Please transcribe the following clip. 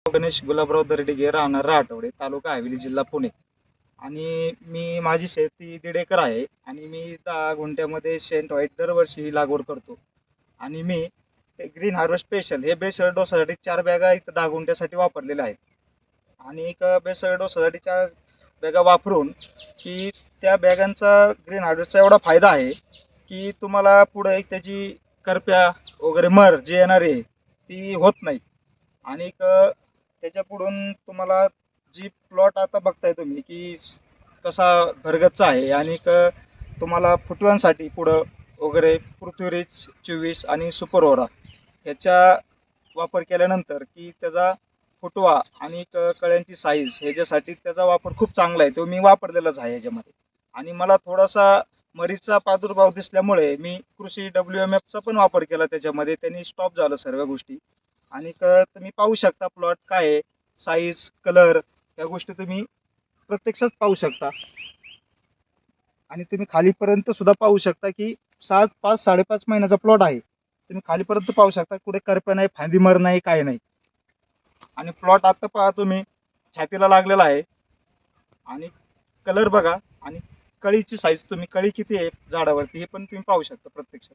गणेश गुलाबराव दर्डिगे, राहणार राहटवडे, तालुका हवेली, जिल्हा पुणे. आणि माझी शेती 1.5 एकर आहे आणि मी 10 गुंठ्यामध्ये सेंट व्हाईट दरवर्षी लागवड करतो. आणि मी ग्रीन हार्वेस्ट स्पेशल हे बेसल डोसासाठी 4 बॅगा इथं 10 गुंठ्यासाठी वापरलेल्या आहेत. आणि एक बेसल डोसासाठी 4 बॅगा वापरून की त्या बॅगांचा ग्रीन हार्वेस्टचा एवढा फायदा आहे की तुम्हाला पुढे त्याची करप्या वगैरे मर जी येणार आहे ती होत नाही. आणि त्याच्या पुढून तुम्हाला जी प्लॉट आता बघताय तुम्ही की कसा भरगच्च आहे. आणि तुम्हाला फुटव्यांसाठी पुढं वगैरे पृथ्वीरीज 24 आणि सुपर ओरा ह्याचा वापर केल्यानंतर की त्याचा फुटवा आणि कळ्यांची साईज ह्याच्यासाठी त्याचा वापर खूप चांगला आहे. तो मी वापरलेलाच आहे याच्यामध्ये. आणि मला थोडासा मरीचा प्रादुर्भाव दिसल्यामुळे मी कृषी WMFचा पण वापर केला त्याच्यामध्ये. त्यांनी स्टॉप झालं सर्व गोष्टी. आणि तुम्ही पाहू शकता प्लॉट काय आहे, साईज, कलर या गोष्टी तुम्ही प्रत्यक्षात पाहू शकता. आणि तुम्ही खालीपर्यंत सुद्धा पाहू शकता की 5.5 महिन्याचा प्लॉट आहे. तुम्ही खालीपर्यंत पाहू शकता, कुठे करप्या नाही, फांदी मर नाही, काय नाही. आणि प्लॉट आता पहा तुम्ही, छातीला लागलेला आहे. आणि कलर बघा आणि कळीची साईज, तुम्ही कळी किती आहे झाडावरती हे पण तुम्ही पाहू शकता प्रत्यक्षात.